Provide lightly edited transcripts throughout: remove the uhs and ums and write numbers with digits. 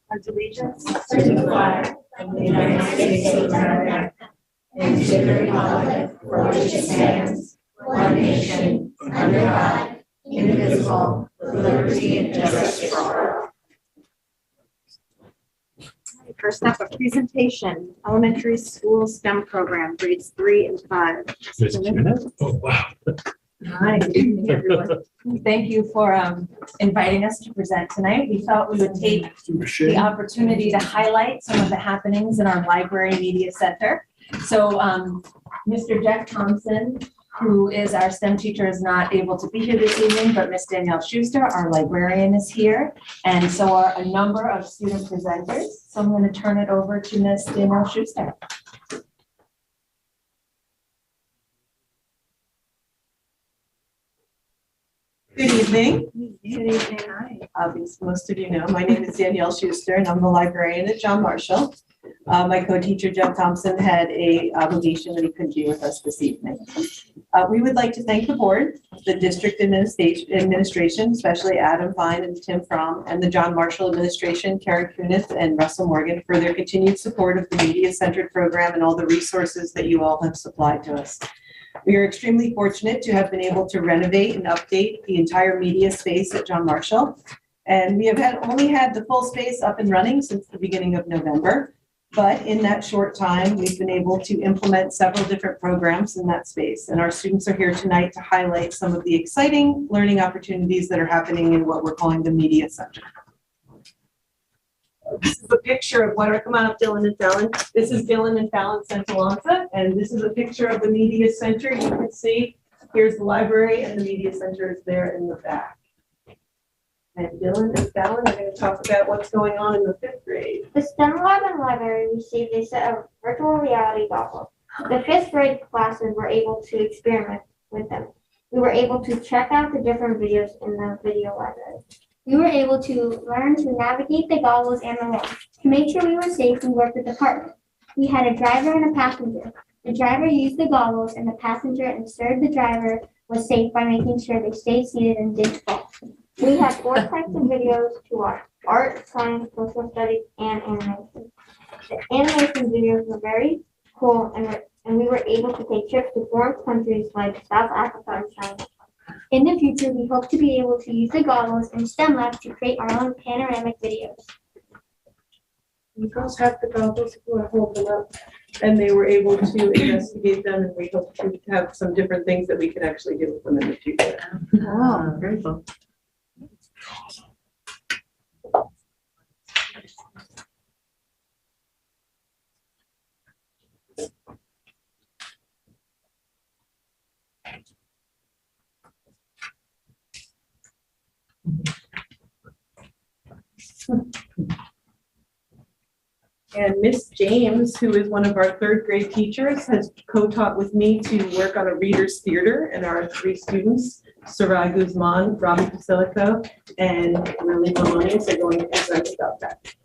Pledge allegiance to the flag of the United States of America and to the republic for which it stands, one nation, under God, indivisible, with liberty and justice for all. First up, a presentation, elementary school STEM program, grades 3 and 5. Oh, wow. Hi, good evening, everyone. Thank you for inviting us to present tonight. We thought we would take the opportunity to highlight some of the happenings in our library media center. So Mr. Jack Thompson, who is our STEM teacher, is not able to be here this evening, but Miss Danielle Schuster, our librarian, is here. And so are a number of student presenters. So I'm going to turn it over to Miss Danielle Schuster. Good evening. Good evening. Hi. Obviously, most of you know, my name is Danielle Schuster, and I'm the librarian at John Marshall. My co-teacher, Jeff Thompson, had a obligation that he couldn't be with us this evening. We would like to thank the board, the district administration, especially Adam Fine and Tim Fromm, and the John Marshall administration, Karen Kunith and Russell Morgan, for their continued support of the media-centered program and all the resources that you all have supplied to us. We are extremely fortunate to have been able to renovate and update the entire media space at John Marshall. And we have only had the full space up and running since the beginning of November. But in that short time, we've been able to implement several different programs in that space. And our students are here tonight to highlight some of the exciting learning opportunities that are happening in what we're calling the Media Center. This is a picture of what are, come on up, Dylan and Fallon. This is Dylan and Fallon Centalonza, and this is a picture of the Media Center. You can see here's the library, and the Media Center is there in the back. And Dylan and Fallon are going to talk about what's going on in the 5th grade. The STEM lab and library received a set of virtual reality goggles. The 5th grade classes were able to experiment with them. We were able to check out the different videos in the video library. We were able to learn to navigate the goggles and the room. To make sure we were safe, we worked with the partner. We had a driver and a passenger. The driver used the goggles, and the passenger ensured the driver was safe by making sure they stayed seated and didn't fall. We had 4 types of videos to watch: art, science, social studies, and animation. The animation videos were very cool, and we were able to take trips to foreign countries like South Africa and China. In the future, we hope to be able to use the goggles in STEM Lab to create our own panoramic videos. You girls have the goggles if you want to hold them up. And they were able to investigate them, and we hope to have some different things that we can actually do with them in the future. Oh, very cool. And Miss James, who is one of our 3rd grade teachers, has co-taught with me to work on a reader's theater, and our 3 students, Sarai Guzman, Robbie Basilico, and Lily Maloney, are going to present about that.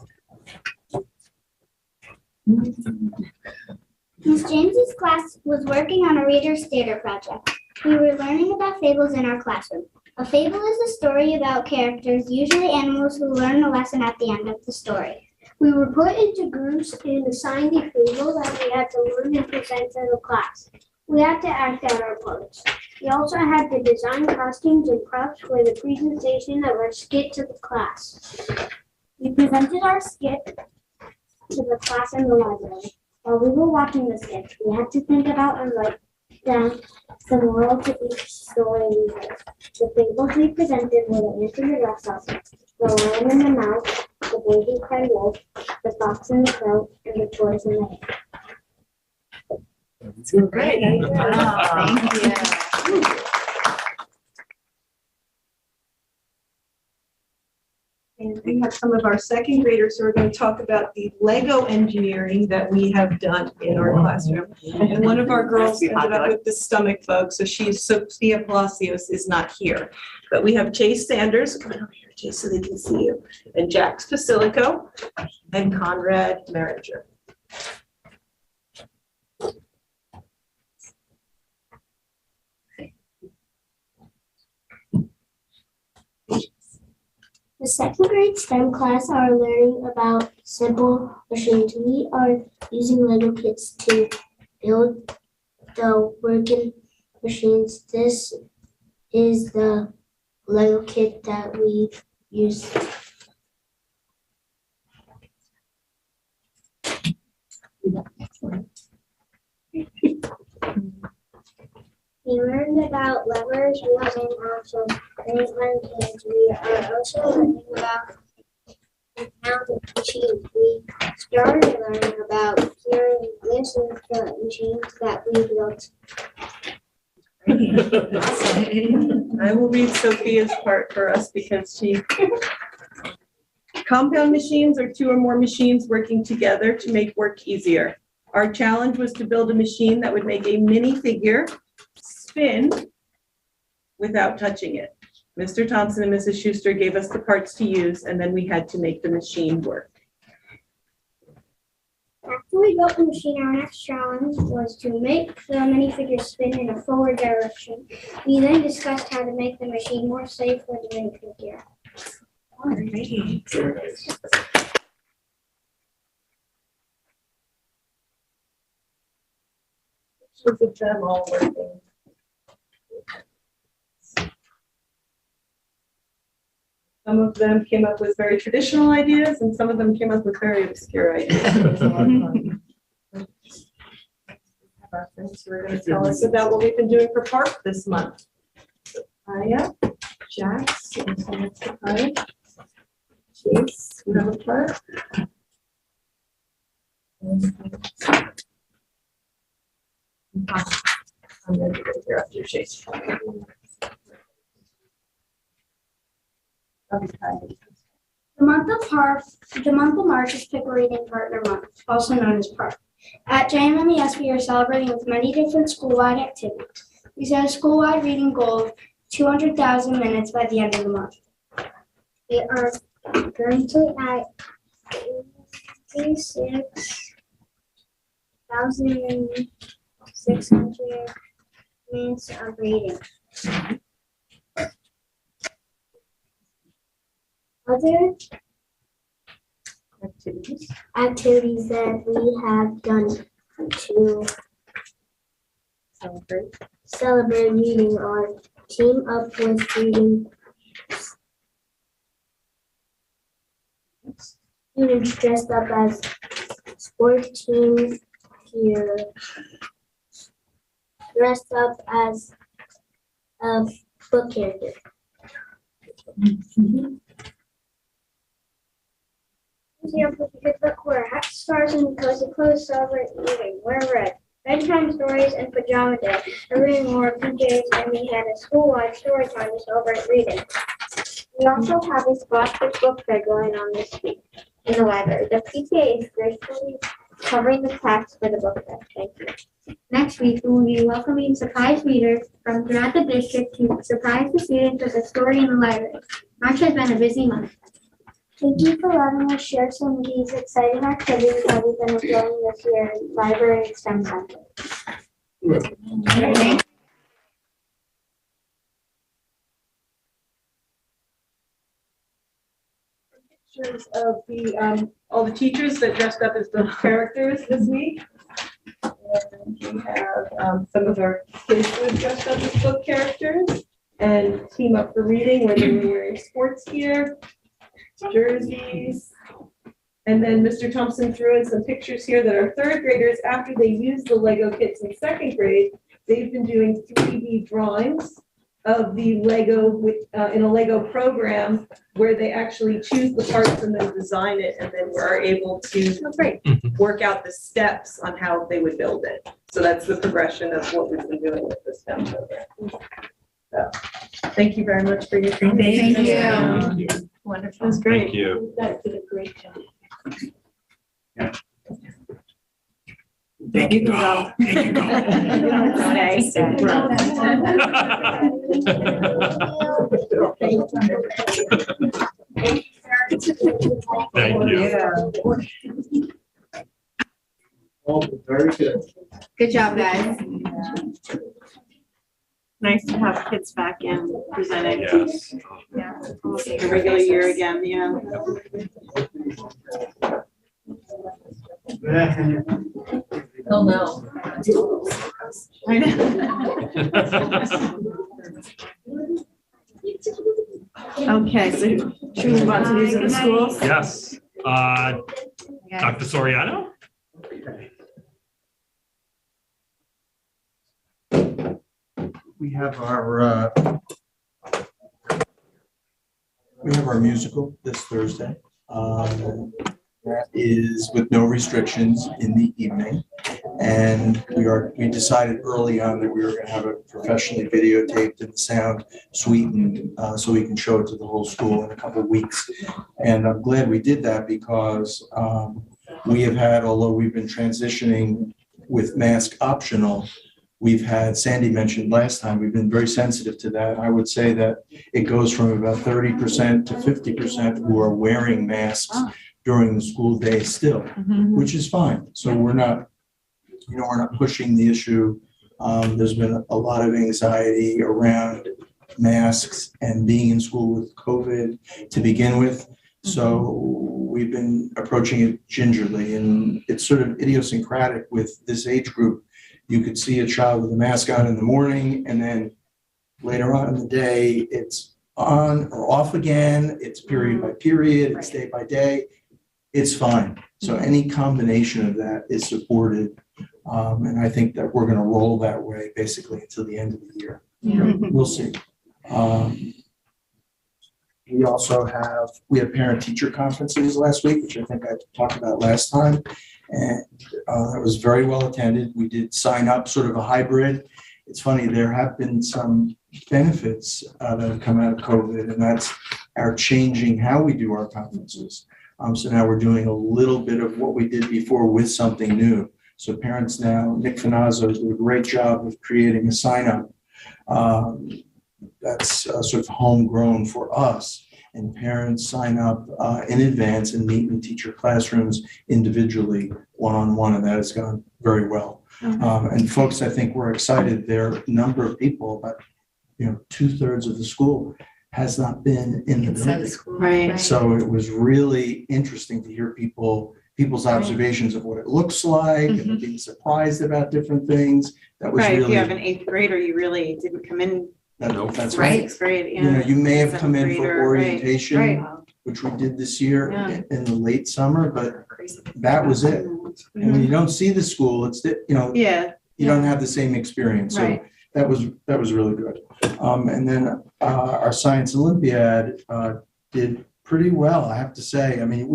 Ms. James's class was working on a reader's theater project. We were learning about fables in our classroom. A fable is a story about characters, usually animals, who learn a lesson at the end of the story. We were put into groups and assigned a fable that we had to learn and present to the class. We had to act out our parts. We also had to design costumes and props for the presentation of our skit to the class. We presented our skit To the class in the library. While we were watching the skit, we had to think about and write down the moral to each story we heard. The fables we presented were the ant in the grasshopper, the lion in the mouse, the boy who cried wolf, the fox and the crow, and the tortoise and the hare. Great. Thank you. And we have some of our 2nd graders who are going to talk about the Lego engineering that we have done in our classroom. And one of our girls ended up with the stomach bug, so Sophia Palacios is not here. But we have Chase Sanders, come on over here, Chase, so they can see you, and Jax Basilico, and Conrad Merringer. The second grade STEM class are learning about simple machines. We are using Lego kits to build the working machines. This is the Lego kit that we use. We learned about levers, wheels, and axles. We are also learning about Mountain machines. We started learning about hearing and listening to machines that we built. I will read Sophia's part for us because she. Compound machines are two or more machines working together to make work easier. Our challenge was to build a machine that would make a minifigure spin without touching it. Mr. Thompson and Mrs. Schuster gave us the parts to use, and then we had to make the machine work. After we built the machine, our next challenge was to make the minifigure spin in a forward direction. We then discussed how to make the machine more safe for the minifigure. Look at them all working. Some of them came up with very traditional ideas, and some of them came up with very obscure ideas. It was a lot of fun. Our friends who are going to tell us about what we've been doing for Park this month. Aya, Jax, and Chase, you have a part? I'm ready to go here after Chase. The month of March is Pick a Reading Partner Month, also known as PARK. At JMMES, we are celebrating with many different school-wide activities. We set a school-wide reading goal of 200,000 minutes by the end of the month. We are currently at 86,600 minutes of reading. Other activities that we have done to celebrate reading are team up with reading, students dressed up as sport team gear, dressed up as a book character. With a good book, wear hats, stars, and cozy clothes, celebrate reading, wear red. Bedtime stories and pajama day. Everyone wore PJs, and we had a school-wide story time to celebrate reading. We also have a scholastic book fair going on this week in the library. The PTA is gracefully covering the plaques for the book fair. Thank you. Next week, we will be welcoming surprise readers from throughout the district to surprise the students with a story in the library. March has been a busy month. Thank you for letting us share some of these exciting activities that we've been enjoying this year in Library and STEM Center. Pictures of the all the teachers that dressed up as book characters this week. And we have some of our kids who have dressed up as book characters and team up for reading where they were wearing sports gear, jerseys. And then Mr. Thompson threw in some pictures here that our third graders, after they used the Lego kits in second grade, they've been doing 3D drawings of the Lego with, in a Lego program where they actually choose the parts and then design it, and then we're able to work out the steps on how they would build it. So that's the progression of what we've been doing with the STEM program. So, thank you very much for your time. Thank you. Wonderful. That was great. Thank you. You guys did a great job. Thank you. Thank you. Oh, very good. Good job, guys. Nice to have kids back in presenting. Yes. Yeah. The regular year again, yeah. Oh, no. I know. Okay, so should we move on to news of the schools? Yes. Dr. Soriano? We have our musical this Thursday. That is with no restrictions in the evening. And we decided early on that we were going to have it professionally videotaped and sound sweetened so we can show it to the whole school in a couple of weeks. And I'm glad we did that because we have had, although we've been transitioning with mask optional, we've had, Sandy mentioned last time, we've been very sensitive to that. I would say that it goes from about 30% to 50% who are wearing masks during the school day still, which is fine. So we're not pushing the issue. There's been a lot of anxiety around masks and being in school with COVID to begin with. So we've been approaching it gingerly, and it's sort of idiosyncratic with this age group. You could see a child with a mask on in the morning, and then later on in the day, it's on or off again. It's period by period, it's day by day. It's fine. So any combination of that is supported. And I think that we're going to roll that way basically until the end of the year. We'll see. We also have parent-teacher conferences last week, which I think I talked about last time. And that was very well attended. We did sign up sort of a hybrid. It's funny, there have been some benefits that have come out of COVID, and that's our changing how we do our conferences. So now we're doing a little bit of what we did before with something new. So parents now, Nick Finazzo did a great job of creating a sign up that's sort of homegrown for us. And parents sign up in advance and meet in teacher classrooms individually, one-on-one, and that has gone very well. And folks, I think we're excited. There are a number of people, but 2/3 of the school has not been in the building. Right. So it was really interesting to hear people's observations of what it looks like and being surprised about different things. That was Right, really. if you have an 8th grader, you really didn't come in. That's right. 6th grade, yeah. You may have come in Seventh for grader, orientation, right. which we did this year Yeah. in the late summer, but that was it. And when you don't see the school, it's, Yeah, you don't have the same experience. So Right. that was really good. And then our Science Olympiad did pretty well, I have to say. I mean,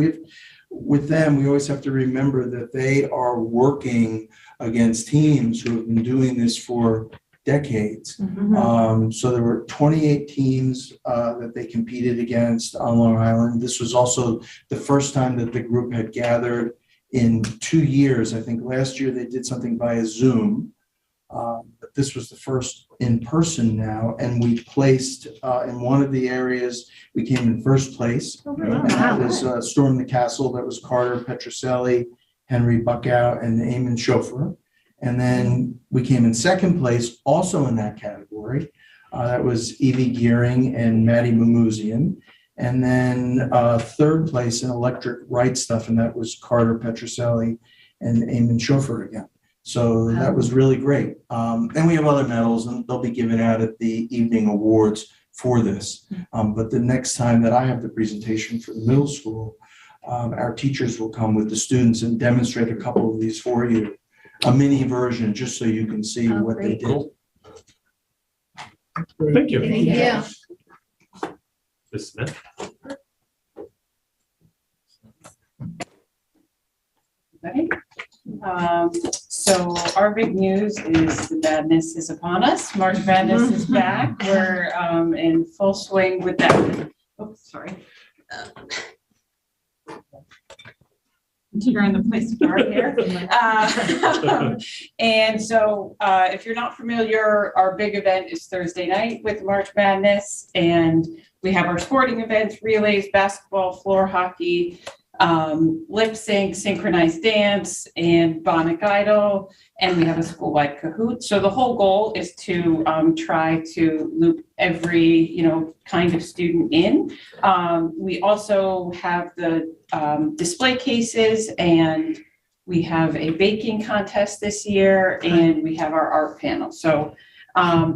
with them, we always have to remember that they are working against teams who have been doing this for decades. So there were 28 teams that they competed against on Long Island. This was also the first time that the group had gathered in 2 years. I think last year they did something via Zoom, but this was the first in person now. And we placed in one of the areas, we came in first place. And that was Storm the Castle. That was Carter Petroselli, Henry Buckout, and Eamon Chauffeur. And then we came in second place, also in that category. That was Evie Gearing and Maddie Mimouzian. And then third place in electric right stuff, and that was Carter Petroselli and Eamon Chauffeur again. So that was really great. And we have other medals, and they'll be given out at the evening awards for this. But the next time that I have the presentation for the middle school, our teachers will come with the students and demonstrate a couple of these for you. A mini version, just so you can see what they did. Thank you. Thank you. Ms. Smith? Okay. So our big news is the madness is upon us. March Madness is back. We're in full swing with that. Oh, sorry. You're in the place to start here. And so if you're not familiar, our big event is Thursday night with March Madness. And we have our sporting events, relays, basketball, floor hockey, lip sync, synchronized dance, and Bionic Idol, and we have a school-wide Kahoot. So the whole goal is to try to loop every, kind of student in. We also have the display cases, and we have a baking contest this year, and we have our art panel. So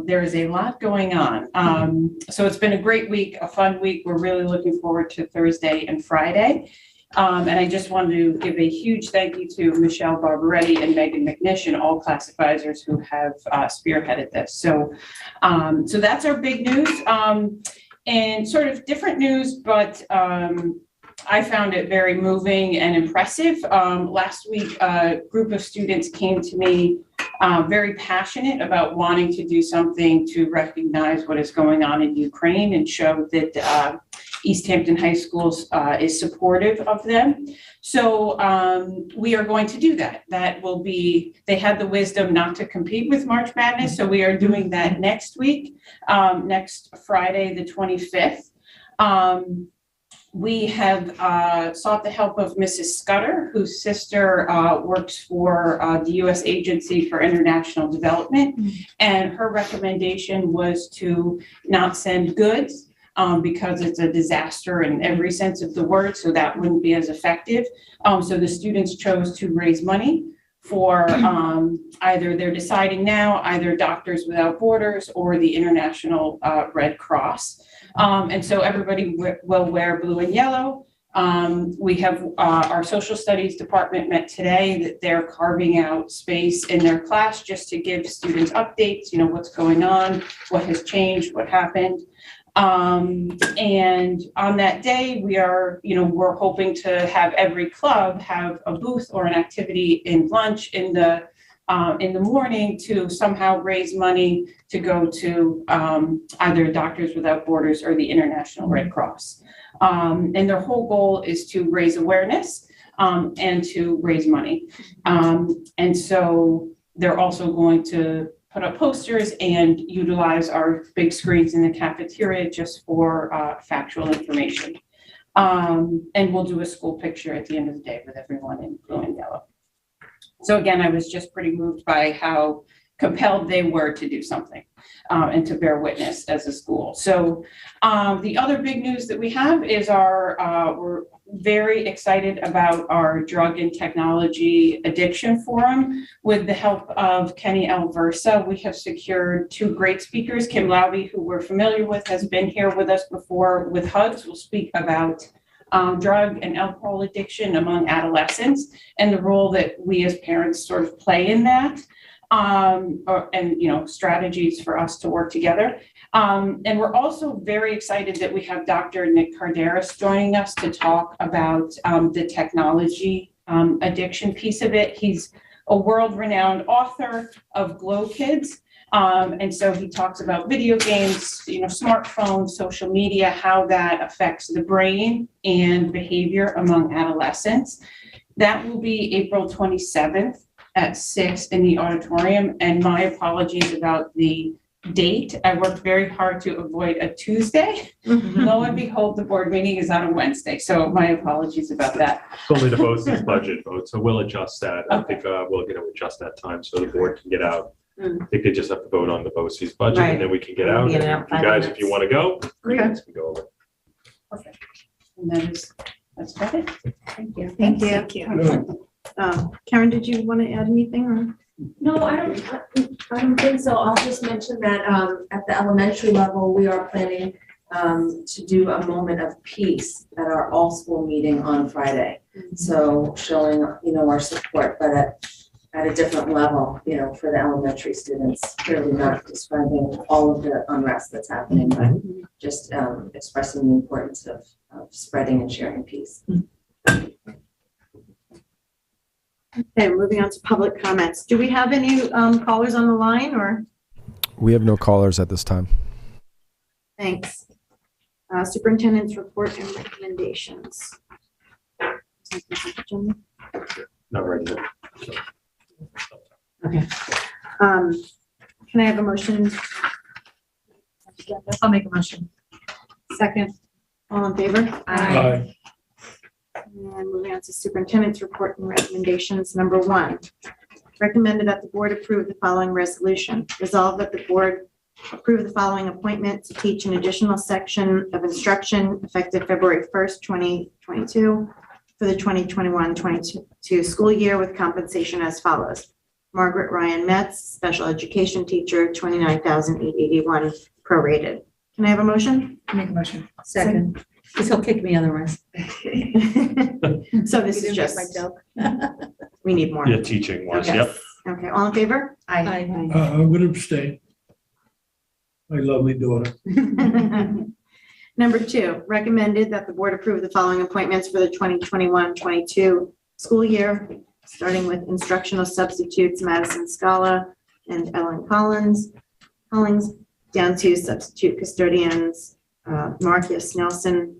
there is a lot going on. So it's been a great week, a fun week. We're really looking forward to Thursday and Friday. And I just wanted to give a huge thank you to Michelle Barbaretti and Megan McNish, all class advisors who have spearheaded this. So that's our big news. And sort of different news, but I found it very moving and impressive. Last week, a group of students came to me very passionate about wanting to do something to recognize what is going on in Ukraine and show that East Hampton High School is supportive of them. So we are going to do that. That will be, they had the wisdom not to compete with March Madness, so we are doing that next week, next Friday, the 25th. We have sought the help of Mrs. Scudder, whose sister works for the U.S. Agency for International Development, and her recommendation was to not send goods because it's a disaster in every sense of the word, so that wouldn't be as effective. So the students chose to raise money for either, they're deciding now, either Doctors Without Borders or the International Red Cross. And so everybody will wear blue and yellow. We have our social studies department met today that they're carving out space in their class just to give students updates, what's going on, what has changed, what happened. And on that day, we are, we're hoping to have every club have a booth or an activity in lunch in the morning to somehow raise money to go to either Doctors Without Borders or the International Red Cross. And their whole goal is to raise awareness and to raise money. And so they're also going to put up posters and utilize our big screens in the cafeteria just for factual information. And we'll do a school picture at the end of the day with everyone in blue and yellow. So again, I was just pretty moved by how compelled they were to do something and to bear witness as a school. So the other big news that we have is we're very excited about our Drug and Technology Addiction Forum. With the help of Kenny L. Versa, we have secured 2 great speakers. Kim Lowby, who we're familiar with, has been here with us before with HUGS, will speak about drug and alcohol addiction among adolescents and the role that we as parents sort of play in that, and strategies for us to work together. And we're also very excited that we have Dr. Nick Carderas joining us to talk about the technology addiction piece of it. He's a world-renowned author of Glow Kids. And so he talks about video games, smartphones, social media, how that affects the brain and behavior among adolescents. That will be April 27th at 6 in the auditorium. And my apologies about the date. I worked very hard to avoid a Tuesday. Lo and behold, the board meeting is on a Wednesday. So my apologies about that. It's only the BOCES budget vote, so we'll adjust that. I think we'll adjust that time so the board can get out. I think they just have to vote on the BOCES budget, and then we can get out. Get And out you guys, if you want to go, you Okay. guys can go over. Perfect. And that's about it. Thank you. Thank you. Karen, did you want to add anything or? No, I don't think so. I'll just mention that at the elementary level, we are planning to do a moment of peace at our all-school meeting on Friday. So showing, our support, but at a different level, for the elementary students, clearly not describing all of the unrest that's happening, but just expressing the importance of spreading and sharing peace. Okay, moving on to public comments. Do we have any callers on the line or? We have no callers at this time. Thanks. Superintendent's report and recommendations. Not ready yet. Okay. Can I have a motion? I'll make a motion. Second. All in favor? Aye. And moving on to superintendent's report and recommendations. Number 1, recommended that the board approve the following resolution. Resolved that the board approve the following appointment to teach an additional section of instruction effective February 1st, 2022 for the 2021-22 school year with compensation as follows. Margaret Ryan Metz, special education teacher, $29,881 prorated. Can I have a motion? Make a motion. Second. Because he'll kick me otherwise. So this You is didn't get just, my joke. we need more. Yeah, teaching was, Okay. yep. Okay, all in favor? Aye. I'm going to abstain. My lovely daughter. Number 2, recommended that the board approve the following appointments for the 2021-22 school year, starting with instructional substitutes Madison Scala and Ellen Collins, down to substitute custodians Marcus Nelson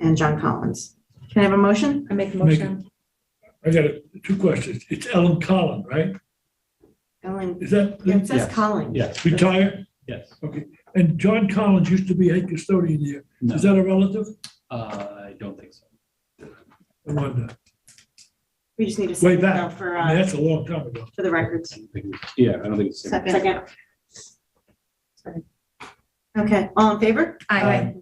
and John Collins. Can I have a motion? I make a Make motion. I got 2 questions. It's Ellen Collin, right? Ellen, Is that it says Yes. Collins. Yes. retired? Yes. Okay. And John Collins used to be head custodian there. Is that a relative? I don't think so. I wonder. We just need to Way say back. no for, I mean, that's a long time ago. for the records. Yeah, I don't think it's. Second. Okay, all in favor? Aye.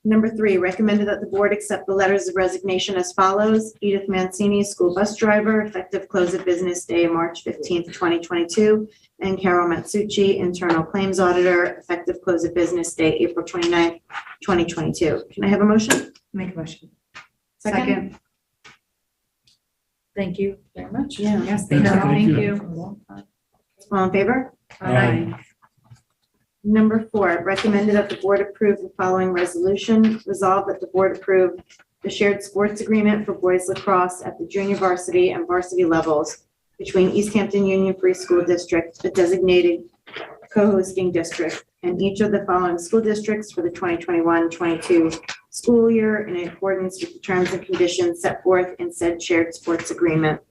Number 3, recommended that the board accept the letters of resignation as follows. Edith Mancini, school bus driver, effective close of business day, March 15th, 2022. And Carol Matsucci, internal claims auditor, effective close of business day, April 29th, 2022. Can I have a motion? Make a motion. Second. Thank you very much. Yeah. Yes, Thank you. thank Thank you. All in favor? Aye. Number 4, recommended that the board approve the following resolution. Resolved that the board approve the shared sports agreement for boys lacrosse at the junior varsity and varsity levels between East Hampton Union Free School District, a designated co-hosting district, and each of the following school districts for the 2021-22 school year in accordance with the terms and conditions set forth in said shared sports agreement.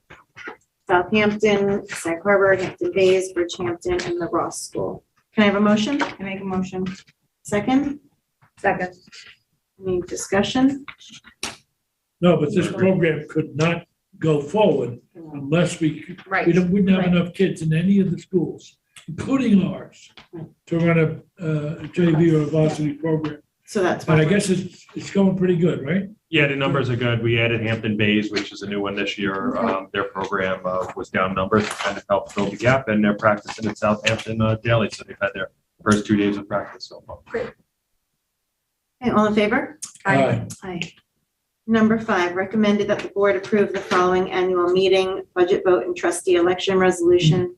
Southampton, Sag Harbor, Hampton Bays, Bridgehampton, and the Ross School. Can I have a motion? I make a motion. Second? Second. Any discussion? No, but this program could not go forward unless we Right. wouldn't have Right. enough kids in any of the schools, including ours, to run a JV or a varsity program. So that's. But I guess it's going pretty good, right? Yeah, the numbers are good. We added Hampton Bays, which is a new one this year. Their program was down numbers, to kind of help fill the gap, and they're practicing in Southampton daily. So they've had their first 2 days of practice so far. Okay, all in favor? Aye. Aye. Number 5, recommended that the board approve the following annual meeting, budget vote and trustee election resolution.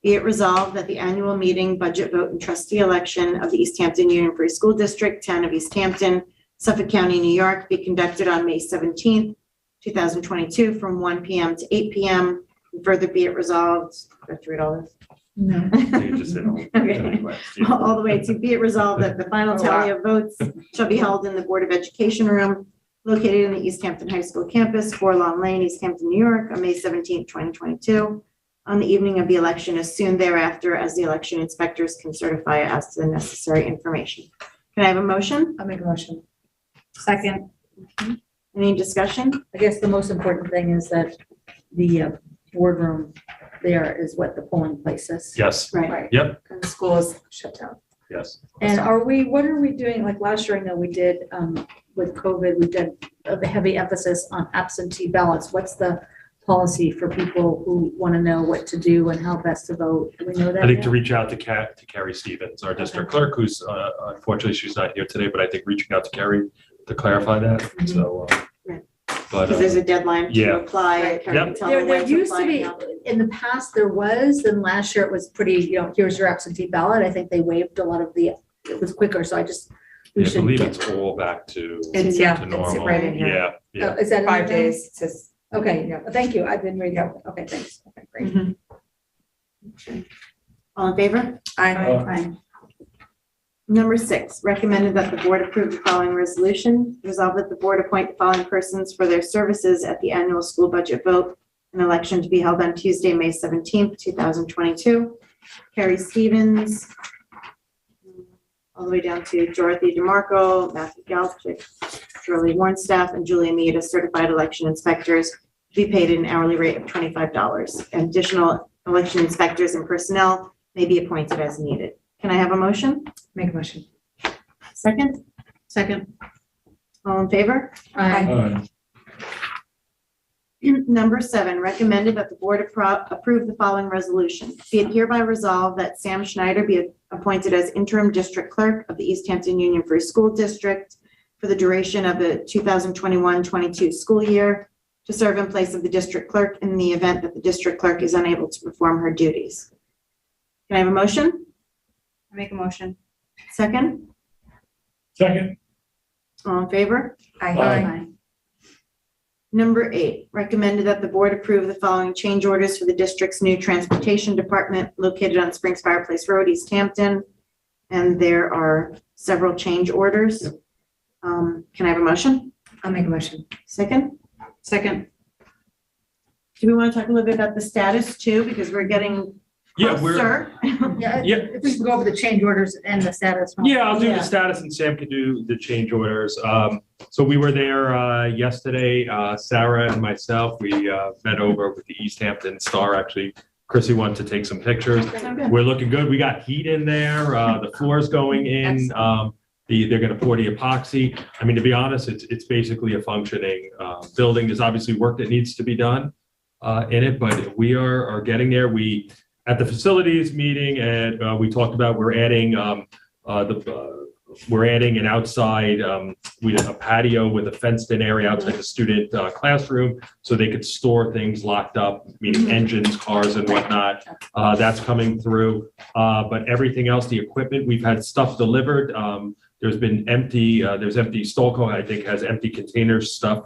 Be it resolved that the annual meeting, budget vote and trustee election of the East Hampton Union Free School District, Town of East Hampton, Suffolk County, New York, be conducted on May 17th, 2022, from 1 p.m. to 8 p.m. And further be it resolved, do I have to read all this? No. You just said all. Okay. All the way to be it resolved that the final tally of votes shall be held in the Board of Education room located in the East Hampton High School campus, 4 Lawn Lane, East Hampton, New York, on May 17th, 2022. On the evening of the election as soon thereafter as the election inspectors can certify as to the necessary information. Can I have a motion? I make a motion. Second. Any discussion? I guess the most important thing is that the boardroom there is what the polling place is. Yes, Right. yep, And the school is shut down. yes. And what are we doing, like last year, I know we did, with COVID, we did a heavy emphasis on absentee ballots. What's the policy for people who want to know what to do and how best to vote? Do we know that? I think yet? to reach out to Carrie Stevens, our district clerk, who's unfortunately she's not here today, but I think reaching out to Carrie to clarify that. So, Right. but Because there's a deadline to yeah. apply. Right. Can you Yep. tell There them when to used to apply be, now? in the past, there was, then last year it was pretty, here's your absentee ballot. I think they waived a lot of it was quicker, so we I should believe get. it's all back to It's, to normal. right in here. Yeah, yeah. Is that in 5 there now? days, it says, Okay, Yeah. thank you. I've been reading. Okay, thanks. Okay, great. Mhm. All in favor? Aye. Number 6, recommended that the board approve the following resolution. Resolved that the board appoint the following persons for their services at the annual school budget vote and election to be held on Tuesday, May 17th, 2022. Carrie Stevens, all the way down to Dorothy DeMarco, Matthew Galchick, statutorily warned staff, and Julia Mead as certified election inspectors to be paid at an hourly rate of $25. Additional election inspectors and personnel may be appointed as needed. Can I have a motion? Make a motion. Second? Second. All in favor? Aye. Number 7, recommended that the board approve the following resolution. Be it hereby resolved that Sam Schneider be appointed as interim district clerk of the East Hampton Union Free School District for the duration of the 2021-22 school year to serve in place of the district clerk in the event that the district clerk is unable to perform her duties. Can I have a motion? I make a motion. Second? Second. All in favor? Aye. Number 8, recommended that the board approve the following change orders for the district's new transportation department located on Springs Fireplace Road, East Hampton. And there are several change orders. Can I have a motion? I'll make a motion. Second? Second. Do we want to talk a little bit about the status too? Because we're getting Yeah, closer. Yeah, Yeah. if we can go over the change orders and the status. Yeah, I'll do Yeah. the status and Sam can do the change orders. So we were there yesterday, Sarah and myself, we met over with the East Hampton Star, actually. Chrissy wanted to take some pictures. We're looking good. We got heat in there, the floor's going in, they're gonna pour the epoxy. I mean, to be honest, it's basically a functioning building. There's obviously work that needs to be done in it, but we are getting there. At the facilities meeting, and we talked about we're adding an outside, a patio with a fenced-in area outside the student classroom, so they could store things locked up, meaning engines, cars, and whatnot. That's coming through. But everything else, the equipment, we've had stuff delivered. There's been empty. There's empty Stolco, I think, has empty containers, stuff,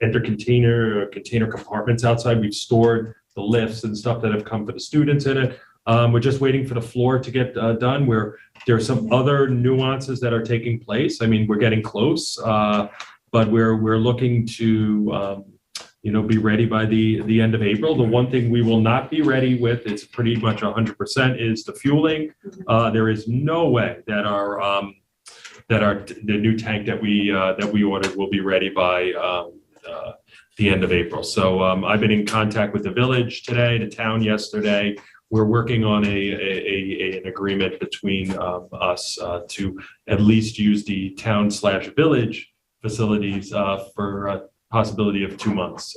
container compartments outside. We've stored the lifts and stuff that have come for the students in it. We're just waiting for the floor to get done, where there are some other nuances that are taking place. I mean, we're getting close, but we're looking to, be ready by the end of April. The one thing we will not be ready with, it's pretty much 100%, is the fueling. There is no way that the new tank that we ordered will be ready by the end of April. So I've been in contact with the village today, the town yesterday. We're working on an agreement between us to at least use the town/village facilities for a possibility of 2 months,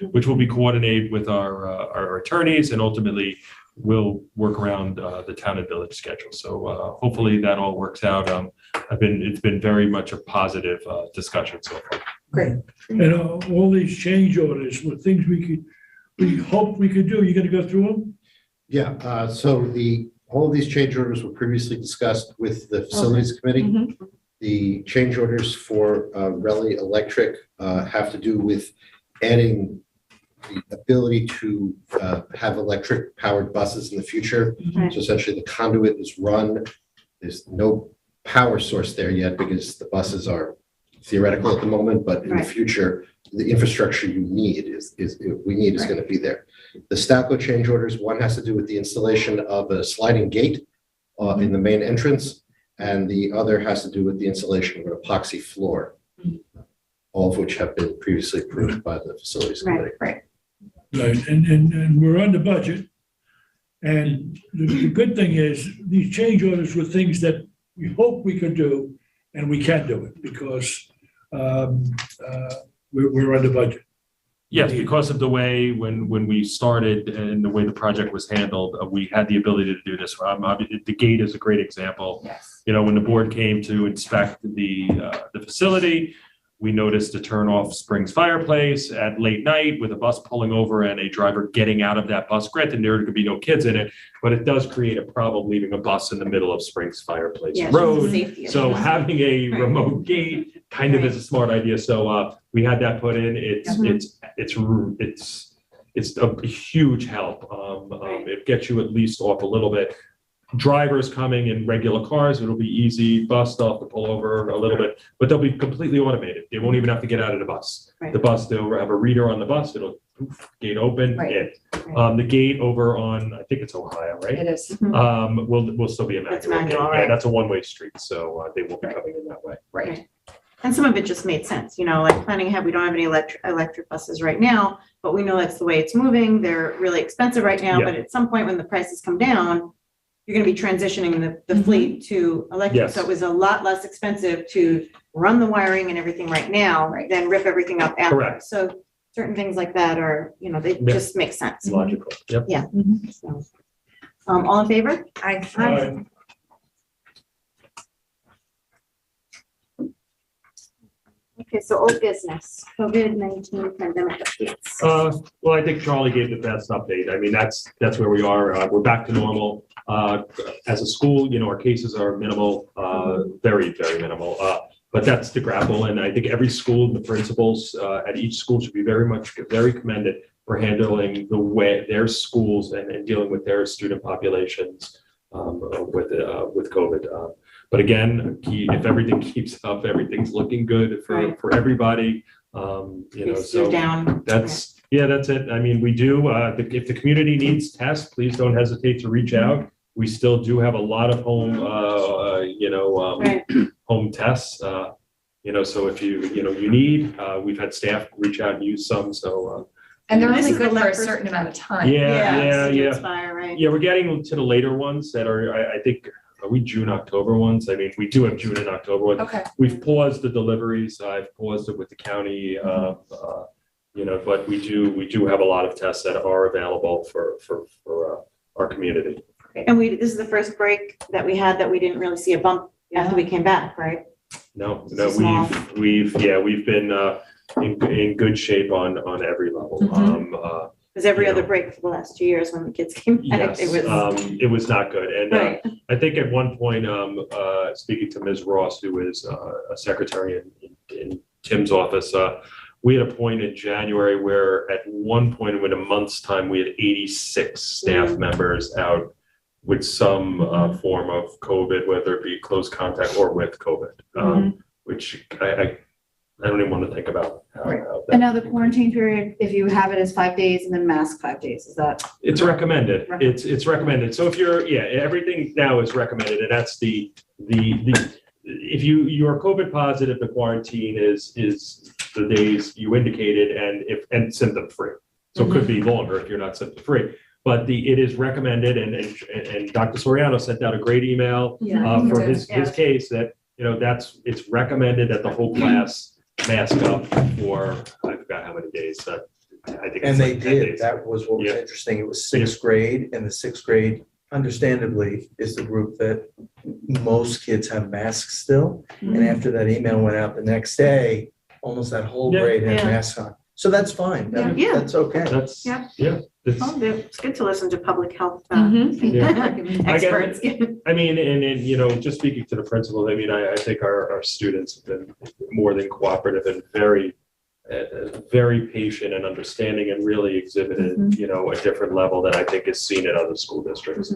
which will be coordinated with our attorneys, and ultimately we'll work around the town and village schedule. So hopefully that all works out. It's been very much a positive discussion so far. Great. And all these change orders were things we hope we could do. You gonna go through them? Yeah, so all of these change orders were previously discussed with the facilities committee. The change orders for Raleigh Electric have to do with adding the ability to have electric powered buses in the future. Right. So essentially the conduit is run. There's no power source there yet because the buses are theoretical at the moment, but in Right. the future, the infrastructure you need is going to be there. The Stapco change orders, one has to do with the installation of a sliding gate in the main entrance, and the other has to do with the installation of an epoxy floor, all of which have been previously approved by the facilities committee. Right. Right, and we're under budget. And the good thing is, these change orders were things that we hope we could do, and we can do it, because we're under budget. Yes, because of the way when we started and the way the project was handled, we had the ability to do this. The gate is a great example. Yes. When the board came to inspect the facility, we noticed a turn off Springs Fireplace at late night with a bus pulling over and a driver getting out of that bus. Granted, there could be no kids in it, but it does create a problem leaving a bus in the middle of Springs Fireplace Yeah, Road. safety. So having a remote gate kind of is a smart idea. So we had that put in. It's a huge help. It gets you at least off a little bit. Drivers coming in regular cars, it'll be easy. Bus stuff to pull over a little bit, but they'll be completely automated. They won't even have to get out of the bus. Right. The bus, they'll have a reader on the bus. It'll poof, gate open. Right. The gate over on, I think it's Ohio, right? It is. Will still be a manual. That's manual, gate. right. Yeah, that's a one-way street, so they won't be coming in that way. Right. And some of it just made sense, like planning ahead, we don't have any electric buses right now, but we know that's the way it's moving. They're really expensive right now, Yeah. but at some point when the prices come down, you're gonna be transitioning the fleet to electric. Yes. So it was a lot less expensive to run the wiring and everything right now than rip everything up after. Correct. So certain things like that are, they Yeah. just make sense. Logical. Yep. So, all in favor? Aye. Okay, so old business, COVID-19 pandemic updates. Well, I think Charlie gave the best update. I mean, that's where we are. We're back to normal. As a school, our cases are minimal, very, very minimal. But that's the grapple. And I think every school, the principals at each school should be very commended for handling the way their schools and dealing with their student populations with COVID. But again, if everything keeps up, everything's looking good for everybody. So Down. that's it. I mean, we do, if the community needs tests, please don't hesitate to reach out. We still do have a lot of home, home tests. So if you need, we've had staff reach out and use some, so. And they're This only is the good for a last- certain amount of time. Yeah. Expire, right? Yeah, we're getting to the later ones that are, I think, are we June, October ones? I mean, we do have June and October ones. Okay. We've paused the deliveries. I've paused it with the county, but we do have a lot of tests that are available for our community. And this is the first break that we had that we didn't really see a bump after we came back, right? No, It's small. we've been in good shape on every level. Because every Yeah. other break for the last 2 years when the kids came back, Yes, it was not good. And right. I think at one point, speaking to Ms. Ross, who is a secretary in Tim's office, we had a point in January where at one point in a month's time, we had 86 staff members out with some form of COVID, whether it be close contact or with COVID, which I don't even want to think about. How And now the quarantine period, if you have it as 5 days and then mask 5 days, is that? It's recommended. It's recommended. So if everything now is recommended, and that's if you are COVID positive, the quarantine is the days you indicated and symptom free. So it could be longer if you're not symptom free. But it is recommended, and Dr. Soriano sent out a great email for his case that it's recommended that the whole class mask up for I forgot how many days. I think. And it's they like 10 did. days. That was what was Yeah. interesting. It was sixth grade, and the sixth grade, understandably, is the group that most kids have masks still. And after that email went out the next day, almost that whole Yeah. grade had Yeah. masks on. So that's fine. Yeah. That's okay. That's Yeah. it's- Oh, it's good to listen to public health I experts. I mean, and just speaking to the principals, I mean, I think our students have been more than cooperative and very patient and understanding and really exhibited, a different level that I think is seen in other school districts.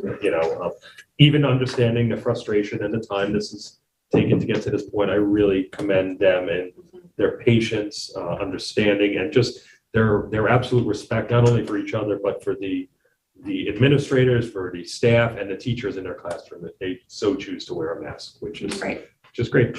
Even understanding the frustration and the time this is taken to get to this point, I really commend them and their patience, understanding, and just their absolute respect, not only for each other, but for the administrators, for the staff and the teachers in their classroom, that they so choose to wear a mask, which is great.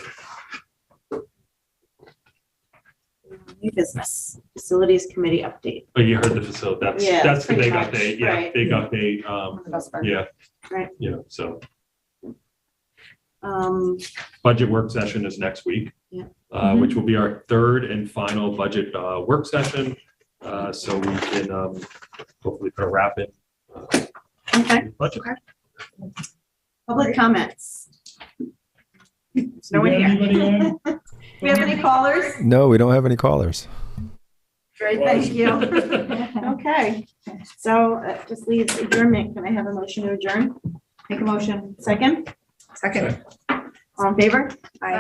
New business, facilities committee update. But you heard the facility, that's the pretty big much, update, yeah, right. big update, The best part. yeah. Right. So Um, budget work session is next week. Yeah. Which will be our third and final budget work session. So we can hopefully put a wrap in. Okay. Budget. Public comments. No one here. Anybody on? We have any callers? No, we don't have any callers. Great, thank you. Okay, so that just leaves adjournment. Can I have a motion to adjourn? Make a motion. Second? Second. All in favor? Aye.